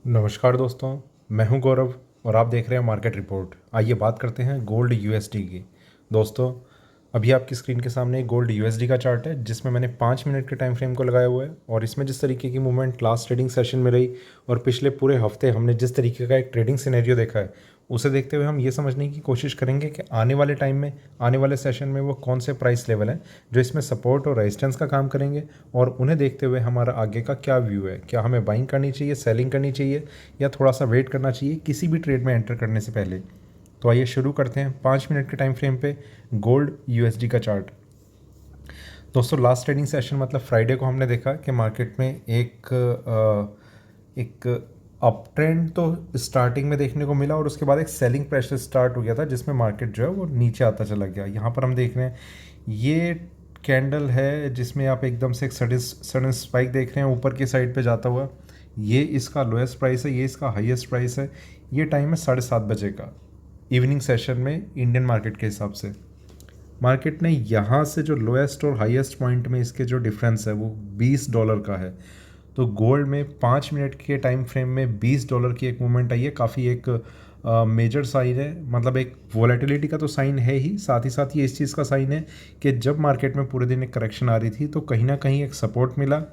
नमस्कार दोस्तों, मैं हूं गौरव और आप देख रहे हैं मार्केट रिपोर्ट। आइए बात करते हैं गोल्ड यूएसडी की। दोस्तों, अभी आपकी स्क्रीन के सामने गोल्ड यूएसडी का चार्ट है जिसमें मैंने 5 मिनट के टाइम फ्रेम को लगाया हुआ है और इसमें जिस तरीके की मूवमेंट लास्ट ट्रेडिंग सेशन में रही और पिछले पूरे हफ्ते हमने जिस तरीके का एक ट्रेडिंग सिनेरियो देखा है, उसे देखते हुए हम ये समझने की कोशिश करेंगे कि आने वाले टाइम में, आने वाले सेशन में वो कौन से प्राइस लेवल हैं जो इसमें सपोर्ट और रेजिस्टेंस का काम करेंगे और उन्हें देखते हुए हमारा आगे का क्या व्यू है। क्या हमें बाइंग करनी चाहिए, सेलिंग करनी चाहिए या थोड़ा सा वेट करना चाहिए किसी भी ट्रेड में एंटर करने से पहले। तो आइए शुरू करते हैं 5 मिनट के टाइम फ्रेम पे गोल्ड यूएसडी का चार्ट। दोस्तों, लास्ट ट्रेडिंग सेशन मतलब फ्राइडे को हमने देखा कि मार्केट में एक अप ट्रेंड तो स्टार्टिंग में देखने को मिला और उसके बाद एक सेलिंग प्रेशर स्टार्ट हो गया था जिसमें मार्केट जो है वो नीचे आता चला गया। यहाँ पर हम देख रहे हैं ये कैंडल है जिसमें आप एकदम से एक सडन स्पाइक देख रहे हैं ऊपर की साइड पे जाता हुआ। ये इसका लोएस्ट प्राइस है, ये इसका हाईएस्ट प्राइस है। ये टाइम है 7:30 बजे का इवनिंग सेशन में इंडियन मार्केट के हिसाब से। मार्केट ने यहाँ से जो लोएस्ट और हाईएस्ट पॉइंट में इसके जो डिफरेंस है वो $20 का है। तो गोल्ड में 5 मिनट के टाइम फ्रेम में $20 की एक मूवमेंट आई है, काफ़ी एक मेजर साइन है। मतलब एक वॉलेटिलिटी का तो साइन है ही, साथ ये इस चीज़ का साइन है कि जब मार्केट में पूरे दिन एक करेक्शन आ रही थी तो कहीं ना कहीं एक सपोर्ट मिला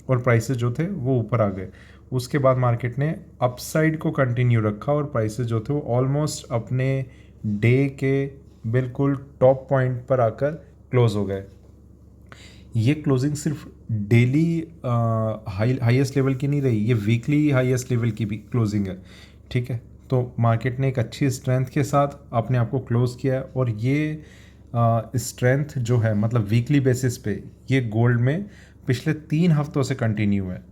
और प्राइसेस जो थे वो ऊपर आ गए। उसके बाद मार्केट ने अपसाइड को कंटिन्यू रखा और प्राइसेस जो थे वो ऑलमोस्ट अपने डे के बिल्कुल टॉप पॉइंट पर आकर क्लोज हो गए। ये क्लोजिंग सिर्फ डेली हाईएस्ट लेवल की नहीं रही, ये वीकली हाईएस्ट लेवल की भी क्लोजिंग है। ठीक है, तो मार्केट ने एक अच्छी स्ट्रेंथ के साथ अपने आप को क्लोज किया है और ये स्ट्रेंथ जो है मतलब वीकली बेसिस पे ये गोल्ड में पिछले 3 हफ्तों से कंटिन्यू है।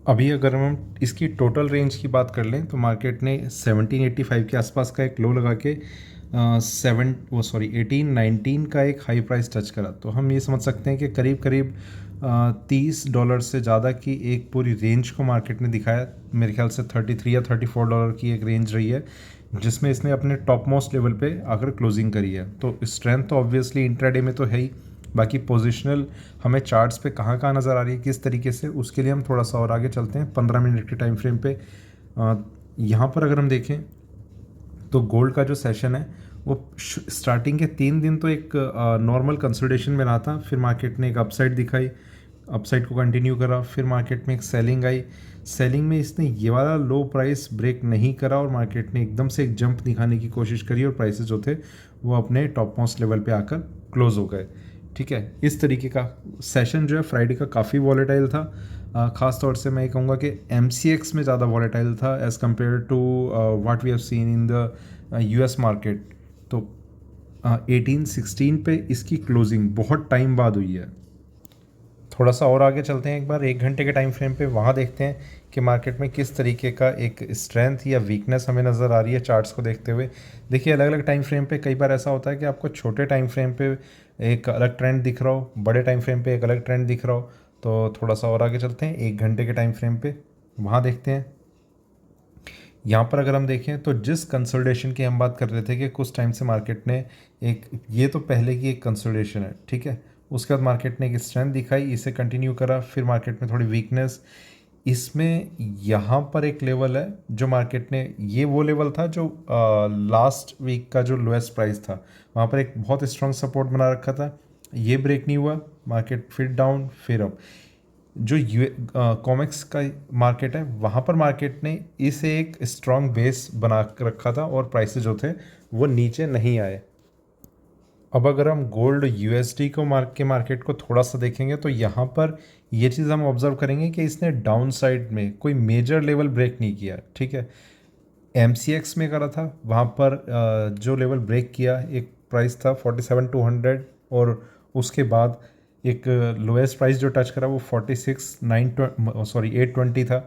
अभी अगर हम इसकी टोटल रेंज की बात कर लें तो मार्केट ने 1785 के आसपास का एक लो लगा के 1819 का एक हाई प्राइस टच करा। तो हम ये समझ सकते हैं कि करीब करीब $30 से ज़्यादा की एक पूरी रेंज को मार्केट ने दिखाया। मेरे ख्याल से 33 या $34 की एक रेंज रही है जिसमें इसने अपने टॉप मोस्ट लेवल पे आकर क्लोजिंग करी है। तो स्ट्रेंथ तो ऑब्वियसली इंट्राडे में तो है ही, बाकी पोजिशनल हमें चार्ट्स पे कहाँ कहाँ नज़र आ रही है किस तरीके से, उसके लिए हम थोड़ा सा और आगे चलते हैं 15 मिनट के टाइम फ्रेम पे। यहाँ पर अगर हम देखें तो गोल्ड का जो सेशन है वो स्टार्टिंग के 3 दिन तो एक नॉर्मल कंसोलिडेशन में रहा था। फिर मार्केट ने एक अपसाइड दिखाई, अपसाइड को कंटिन्यू करा, फिर मार्केट में एक सेलिंग आई। सेलिंग में इसने ये वाला लो प्राइस ब्रेक नहीं करा और मार्केट ने एकदम से एक जंप दिखाने की कोशिश करी और प्राइसेस जो थे वो अपने टॉप मोस्ट लेवल पे आकर क्लोज हो गए। ठीक है, इस तरीके का सेशन जो है फ्राइडे का काफ़ी वॉलेटाइल था। ख़ास तौर से मैं ये कहूँगा कि MCX में ज़्यादा वॉलेटाइल था as compared to what we have seen in the US market. तो 1816 पे इसकी क्लोजिंग बहुत टाइम बाद हुई है। थोड़ा सा और आगे चलते हैं, एक बार 1 घंटे के टाइम फ्रेम पे, वहाँ देखते हैं कि मार्केट में किस तरीके का एक स्ट्रेंथ या वीकनेस हमें नज़र आ रही है चार्ट्स को देखते हुए। देखिए, अलग अलग टाइम फ्रेम पे कई बार ऐसा होता है कि आपको छोटे टाइम फ्रेम पे एक अलग ट्रेंड दिख रहा हो, बड़े टाइम फ्रेम पे एक अलग ट्रेंड दिख रहा हो। तो थोड़ा सा और आगे चलते हैं 1 घंटे के टाइम फ्रेम पे, वहाँ देखते हैं। यहाँ पर अगर हम देखें तो जिस कंसोलिडेशन की हम बात कर रहे थे कि कुछ टाइम से मार्केट ने एक, ये तो पहले की एक कंसोलिडेशन है, ठीक है, उसके बाद मार्केट ने एक स्ट्रेंथ दिखाई, इसे कंटिन्यू करा, फिर मार्केट में थोड़ी वीकनेस। इसमें यहाँ पर एक लेवल है जो मार्केट ने, ये वो लेवल था जो लास्ट वीक का जो लोएस्ट प्राइस था, वहाँ पर एक बहुत स्ट्रॉन्ग सपोर्ट बना रखा था। ये ब्रेक नहीं हुआ, मार्केट फिर डाउन फिर अप। जो कॉमिक्स का मार्केट है वहाँ पर मार्केट ने इसे एक स्ट्रॉन्ग बेस बना कर रखा था और प्राइसेस जो थे वो नीचे नहीं आए। अब अगर हम गोल्ड यूएसडी को मार्केट को थोड़ा सा देखेंगे तो यहाँ पर ये चीज़ हम ऑब्जर्व करेंगे कि इसने डाउन साइड में कोई मेजर लेवल ब्रेक नहीं किया। ठीक है, MCX में करा था, वहाँ पर जो लेवल ब्रेक किया एक प्राइस था 47,200 और उसके बाद एक लोएस्ट प्राइस जो टच करा वो 820 था।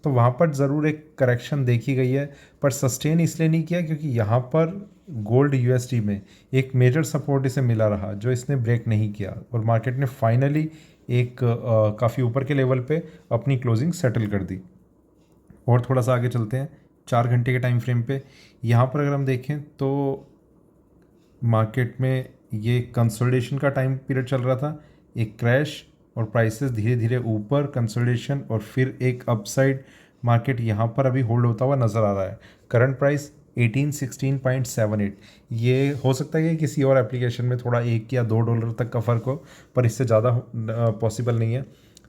तो वहाँ पर ज़रूर एक करेक्शन देखी गई है, पर सस्टेन इसलिए नहीं किया क्योंकि यहाँ पर गोल्ड यूएसडी में एक मेजर सपोर्ट इसे मिला रहा जो इसने ब्रेक नहीं किया और मार्केट ने फाइनली एक काफ़ी ऊपर के लेवल पे अपनी क्लोजिंग सेटल कर दी। और थोड़ा सा आगे चलते हैं 4 घंटे के टाइम फ्रेम पे। यहाँ पर अगर हम देखें तो मार्केट में ये कंसोलिडेशन का टाइम पीरियड चल रहा था, एक क्रैश और प्राइसेस धीरे धीरे ऊपर, कंसोलिडेशन और फिर एक अपसाइड मार्केट यहाँ पर अभी होल्ड होता हुआ नज़र आ रहा है। Current price 1816.78। ये हो सकता है कि किसी और एप्लीकेशन में थोड़ा $1 या $2 तक का फ़र्क हो, पर इससे ज़्यादा पॉसिबल नहीं है।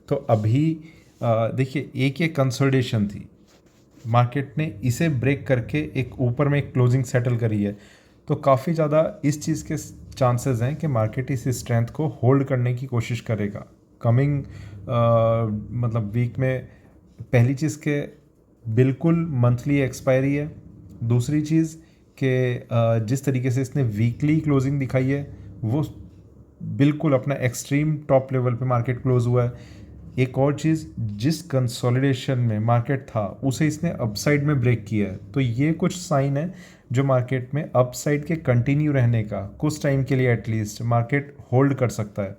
तो अभी देखिए, एक कंसोलिडेशन थी, मार्केट ने इसे ब्रेक करके एक ऊपर में एक क्लोजिंग सेटल करी है। तो काफ़ी ज़्यादा इस चीज़ के चांसेस हैं कि मार्केट इस स्ट्रेंथ को होल्ड करने की कोशिश करेगा कमिंग मतलब वीक में। पहली चीज़ के बिल्कुल मंथली एक्सपायरी है। दूसरी चीज़ कि जिस तरीके से इसने वीकली क्लोजिंग दिखाई है वो बिल्कुल अपना एक्सट्रीम टॉप लेवल पे मार्केट क्लोज हुआ है। एक और चीज़, जिस कंसोलिडेशन में मार्केट था उसे इसने अपसाइड में ब्रेक किया है। तो ये कुछ साइन है जो मार्केट में अपसाइड के कंटिन्यू रहने का कुछ टाइम के लिए एटलीस्ट मार्केट होल्ड कर सकता है।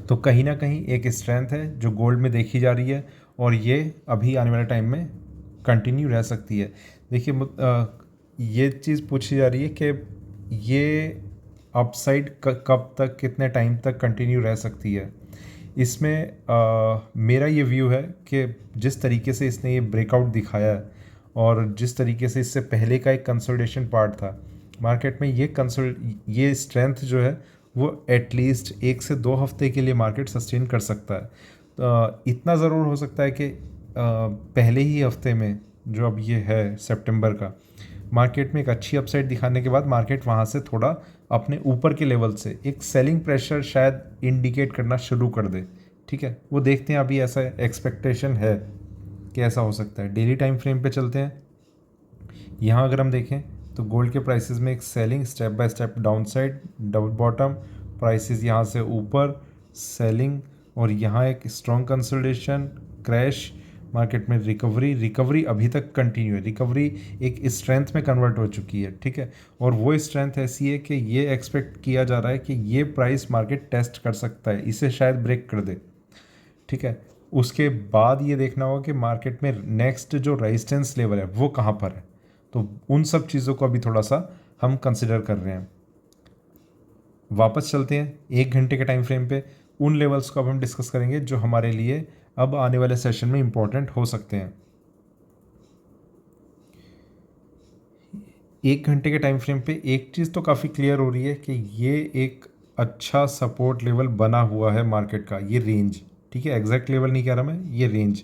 तो कहीं ना कहीं एक स्ट्रेंथ है जो गोल्ड में देखी जा रही है और ये अभी आने वाले टाइम में कंटिन्यू रह सकती है। देखिए, ये चीज़ पूछी जा रही है कि ये अपसाइड कब तक, कितने टाइम तक कंटिन्यू रह सकती है। इसमें मेरा ये व्यू है कि जिस तरीके से इसने ये ब्रेकआउट दिखाया है और जिस तरीके से इससे पहले का एक कंसोलिडेशन पार्ट था मार्केट में, ये स्ट्रेंथ जो है वो एटलीस्ट 1 से 2 हफ्ते के लिए मार्केट सस्टेन कर सकता है। इतना ज़रूर हो सकता है कि पहले ही हफ्ते में जो अब ये है सितंबर का, मार्केट में एक अच्छी अपसाइड दिखाने के बाद मार्केट वहाँ से थोड़ा अपने ऊपर के लेवल से एक सेलिंग प्रेशर शायद इंडिकेट करना शुरू कर दे। ठीक है, वो देखते हैं। अभी ऐसा एक्सपेक्टेशन है कि ऐसा हो सकता है। डेली टाइम फ्रेम पे चलते हैं। यहाँ अगर हम देखें तो गोल्ड के प्राइसेस में एक selling step by step down side, double bottom, prices यहाँ से ऊपर सेलिंग, और यहाँ एक स्ट्रॉन्ग कंसोलिडेशन, क्रैश, मार्केट में रिकवरी अभी तक कंटिन्यू है। रिकवरी एक स्ट्रेंथ में कन्वर्ट हो चुकी है। ठीक है, और वो स्ट्रेंथ ऐसी है कि ये एक्सपेक्ट किया जा रहा है कि ये प्राइस मार्केट टेस्ट कर सकता है, इसे शायद ब्रेक कर दे। ठीक है, उसके बाद ये देखना होगा कि मार्केट में नेक्स्ट जो रेजिस्टेंस लेवल है वो कहाँ पर है। तो उन सब चीज़ों को अभी थोड़ा सा हम कंसिडर कर रहे हैं। वापस चलते हैं 1 घंटे के टाइम फ्रेम पे। उन लेवल्स को अब हम डिस्कस करेंगे जो हमारे लिए अब आने वाले सेशन में इंपॉर्टेंट हो सकते हैं। 1 घंटे के टाइम फ्रेम पे एक चीज़ तो काफ़ी क्लियर हो रही है कि ये एक अच्छा सपोर्ट लेवल बना हुआ है मार्केट का, ये रेंज। ठीक है, एग्जैक्ट लेवल नहीं कह रहा मैं, ये रेंज।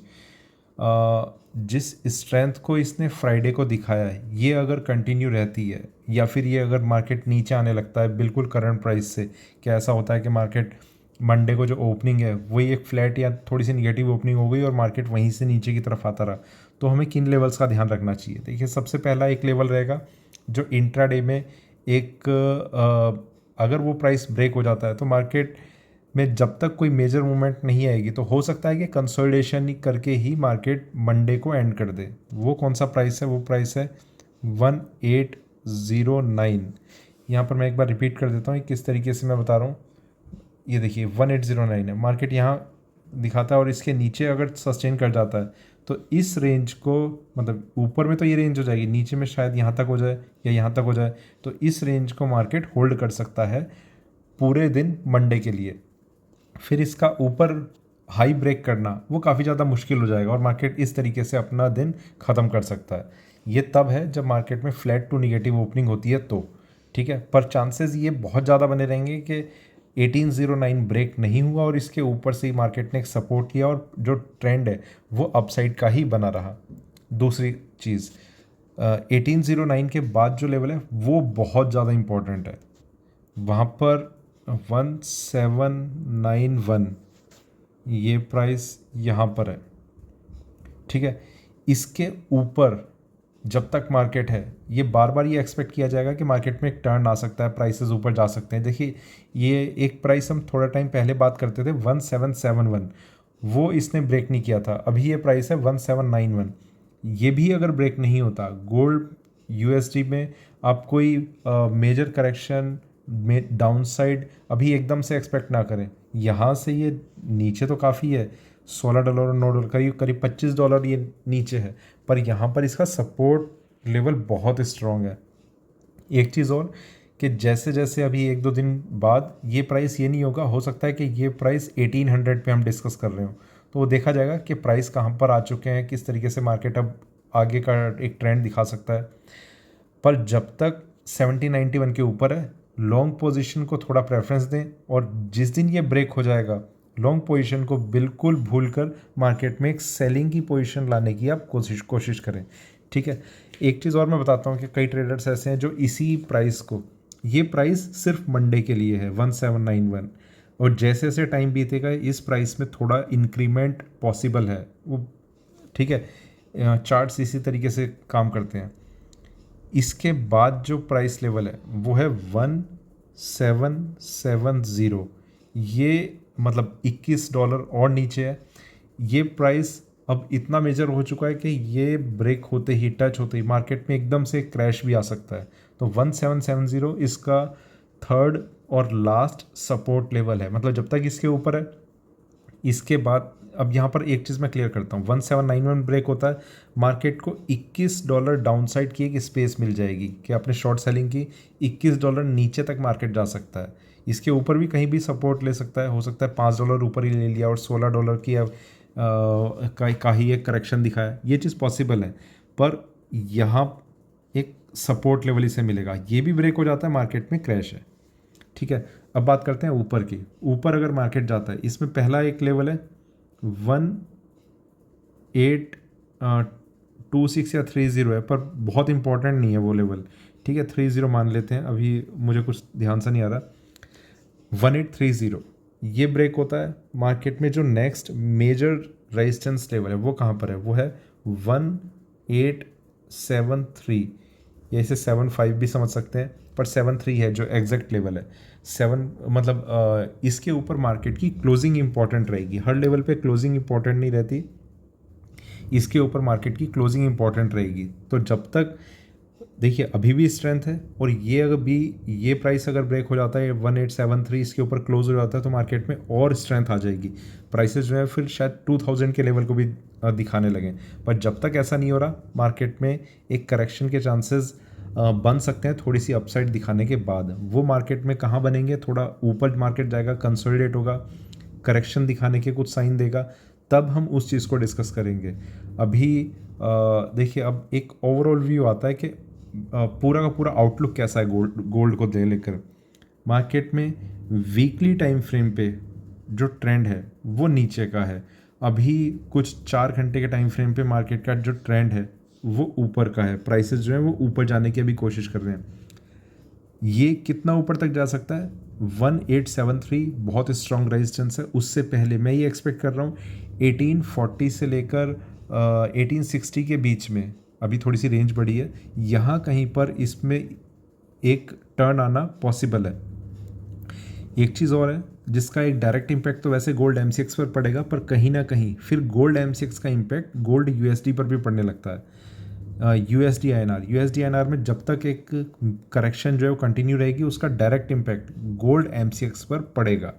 जिस स्ट्रेंथ को इसने फ्राइडे को दिखाया है, ये अगर कंटिन्यू रहती है या फिर ये अगर मार्केट नीचे आने लगता है बिल्कुल करंट प्राइस से, क्या ऐसा होता है कि मार्केट मंडे को जो ओपनिंग है वही एक फ्लैट या थोड़ी सी निगेटिव ओपनिंग हो गई और मार्केट वहीं से नीचे की तरफ आता रहा, तो हमें किन लेवल्स का ध्यान रखना चाहिए। देखिए, सबसे पहला एक लेवल रहेगा जो इंट्राडे में एक अगर वो प्राइस ब्रेक हो जाता है तो मार्केट में जब तक कोई मेजर मूवमेंट नहीं आएगी तो हो सकता है कि कंसोलिडेशन करके ही मार्केट मंडे को एंड कर दे। वो कौन सा प्राइस है? वो प्राइस है 1809। यहाँ पर मैं एक बार रिपीट कर देता हूँ किस तरीके से मैं बता रहा हूँ। ये देखिए 1809 है, मार्केट यहाँ दिखाता है और इसके नीचे अगर सस्टेन कर जाता है तो इस रेंज को, मतलब ऊपर में तो ये रेंज हो जाएगी, नीचे में शायद यहाँ तक हो जाए या यहाँ तक हो जाए, तो इस रेंज को मार्केट होल्ड कर सकता है पूरे दिन मंडे के लिए। फिर इसका ऊपर हाई ब्रेक करना वो काफ़ी ज़्यादा मुश्किल हो जाएगा और मार्केट इस तरीके से अपना दिन ख़त्म कर सकता है। ये तब है जब मार्केट में फ्लैट टू निगेटिव ओपनिंग होती है तो। ठीक है, पर चांसेस ये बहुत ज़्यादा बने रहेंगे कि 1809 ब्रेक नहीं हुआ और इसके ऊपर से ही मार्केट ने एक सपोर्ट लिया और जो ट्रेंड है वो अपसाइड का ही बना रहा। दूसरी चीज़, 1809 के बाद जो लेवल है वो बहुत ज़्यादा इम्पोर्टेंट है। वहाँ पर 1791 ये प्राइस यहाँ पर है। ठीक है, इसके ऊपर जब तक मार्केट है ये बार बार ये एक्सपेक्ट किया जाएगा कि मार्केट में एक टर्न आ सकता है, प्राइसेस ऊपर जा सकते हैं। देखिए, ये एक प्राइस हम थोड़ा टाइम पहले बात करते थे 1771, वो इसने ब्रेक नहीं किया था। अभी ये प्राइस है 1791। ये भी अगर ब्रेक नहीं होता, गोल्ड यूएसडी में आप कोई मेजर करेक्शन में डाउनसाइड अभी एकदम से एक्सपेक्ट ना करें। यहाँ से ये नीचे तो काफ़ी है, $16 और $9, करीब करीब $25 ये नीचे है, पर यहाँ पर इसका सपोर्ट लेवल बहुत स्ट्रॉन्ग है। एक चीज़ और कि जैसे जैसे अभी 1-2 दिन बाद ये प्राइस ये नहीं होगा, हो सकता है कि ये प्राइस 1800 पे हम डिस्कस कर रहे हो, तो वो देखा जाएगा कि प्राइस कहाँ पर आ चुके हैं, किस तरीके से मार्केट अब आगे का एक ट्रेंड दिखा सकता है। पर जब तक 1791 के ऊपर है, लॉन्ग पोजीशन को थोड़ा प्रेफरेंस दें, और जिस दिन ये ब्रेक हो जाएगा लॉन्ग पोजीशन को बिल्कुल भूलकर मार्केट में एक सेलिंग की पोजीशन लाने की आप कोशिश करें। ठीक है, एक चीज़ और मैं बताता हूँ कि कई ट्रेडर्स ऐसे हैं जो इसी प्राइस को, ये प्राइस सिर्फ मंडे के लिए है 1791, और जैसे जैसे टाइम बीतेगा इस प्राइस में थोड़ा इंक्रीमेंट पॉसिबल है वो। ठीक है, चार्ट्स इसी तरीके से काम करते हैं। इसके बाद जो प्राइस लेवल है वो है 1770, ये मतलब $21 और नीचे है। ये प्राइस अब इतना मेजर हो चुका है कि ये ब्रेक होते ही, टच होते ही मार्केट में एकदम से क्रैश भी आ सकता है। तो 1770 इसका थर्ड और लास्ट सपोर्ट लेवल है, मतलब जब तक इसके ऊपर है। इसके बाद अब यहाँ पर एक चीज़ मैं क्लियर करता हूँ, 1791 ब्रेक होता है, मार्केट को $21 डाउनसाइड की एक स्पेस मिल जाएगी कि आपने शॉर्ट सेलिंग की, $21 नीचे तक मार्केट जा सकता है। इसके ऊपर भी कहीं भी सपोर्ट ले सकता है, हो सकता है $5 ऊपर ही ले लिया और $16 की का ही एक करेक्शन दिखाया, ये चीज़ पॉसिबल है। पर यहाँ एक सपोर्ट लेवल इसे मिलेगा, ये भी ब्रेक हो जाता है मार्केट में क्रैश है। ठीक है, अब बात करते हैं ऊपर की। ऊपर अगर मार्केट जाता है, इसमें पहला एक लेवल है 1826 या 30 है, पर बहुत इंपॉर्टेंट नहीं है वो लेवल। ठीक है, 30 मान लेते हैं, अभी मुझे कुछ ध्यान से नहीं आ रहा। 1830 ये ब्रेक होता है, मार्केट में जो नेक्स्ट मेजर रेजिस्टेंस लेवल है वो कहाँ पर है, वो है 1873, या इसे 75 भी समझ सकते हैं, पर 73 है जो एग्जैक्ट लेवल है। 7 मतलब इसके ऊपर मार्केट की क्लोजिंग इंपॉर्टेंट रहेगी, हर लेवल पे क्लोजिंग इंपॉर्टेंट नहीं रहती, इसके ऊपर मार्केट की क्लोजिंग इंपॉर्टेंट रहेगी। तो जब तक देखिए अभी भी स्ट्रेंथ है, और ये अगर भी ये प्राइस अगर ब्रेक हो जाता है 1873 इसके ऊपर क्लोज हो जाता है, तो मार्केट में और स्ट्रेंथ आ जाएगी, प्राइसेस जो है फिर शायद 2000 के लेवल को भी दिखाने लगें। पर जब तक ऐसा नहीं हो रहा, मार्केट में एक करेक्शन के चांसेस बन सकते हैं थोड़ी सी अपसाइड दिखाने के बाद। वो मार्केट में कहाँ बनेंगे, थोड़ा ऊपर मार्केट जाएगा, कंसोलिडेट होगा, करेक्शन दिखाने के कुछ साइन देगा, तब हम उस चीज़ को डिस्कस करेंगे। अभी देखिए अब एक ओवरऑल व्यू आता है कि पूरा का पूरा आउटलुक कैसा है गोल्ड को लेकर। मार्केट में वीकली टाइम फ्रेम पे जो ट्रेंड है वो नीचे का है, अभी कुछ 4 घंटे के टाइम फ्रेम पे मार्केट का जो ट्रेंड है वो ऊपर का है, प्राइसेस जो है वो ऊपर जाने की अभी कोशिश कर रहे हैं। ये कितना ऊपर तक जा सकता है, 1873 बहुत स्ट्रॉन्ग रेजिस्टेंस है। उससे पहले मैं ये एक्सपेक्ट कर रहा हूँ 1840 से लेकर 1860 के बीच में, अभी थोड़ी सी रेंज बढ़ी है, यहाँ कहीं पर इसमें एक टर्न आना पॉसिबल है। एक चीज़ और है जिसका एक डायरेक्ट इम्पैक्ट तो वैसे गोल्ड MCX पर पड़ेगा, पर कहीं ना कहीं फिर गोल्ड MCX का इम्पैक्ट गोल्ड USD पर भी पड़ने लगता है। USD INR में जब तक एक करेक्शन जो है वो कंटिन्यू रहेगी, उसका डायरेक्ट इम्पैक्ट गोल्ड MCX पर पड़ेगा।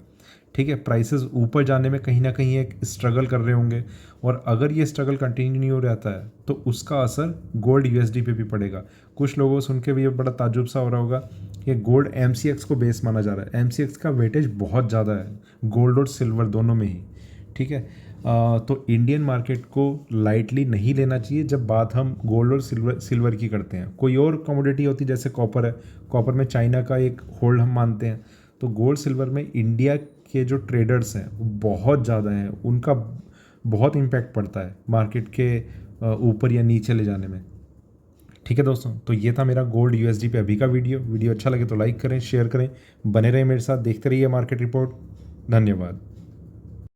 ठीक है, प्राइसेस ऊपर जाने में कहीं ना कहीं एक स्ट्रगल कर रहे होंगे, और अगर ये स्ट्रगल कंटिन्यू रहता है तो उसका असर गोल्ड USD पे भी पड़ेगा। कुछ लोगों को सुन के भी ये बड़ा ताजुब सा हो रहा होगा कि गोल्ड MCX को बेस माना जा रहा है, MCX का वेटेज बहुत ज़्यादा है गोल्ड और सिल्वर दोनों में ही। ठीक है, तो इंडियन मार्केट को लाइटली नहीं लेना चाहिए जब बात हम गोल्ड और सिल्वर की करते हैं। कोई और कमोडिटी होती जैसे कॉपर है, कॉपर में चाइना का एक होल्ड हम मानते हैं, तो गोल्ड सिल्वर में इंडिया के जो ट्रेडर्स हैं वो बहुत ज़्यादा हैं, उनका बहुत इम्पैक्ट पड़ता है मार्केट के ऊपर या नीचे ले जाने में। ठीक है दोस्तों, तो ये था मेरा गोल्ड USD पे अभी का वीडियो अच्छा लगे तो लाइक करें, शेयर करें, बने रहें मेरे साथ, देखते रहिए मार्केट रिपोर्ट। धन्यवाद।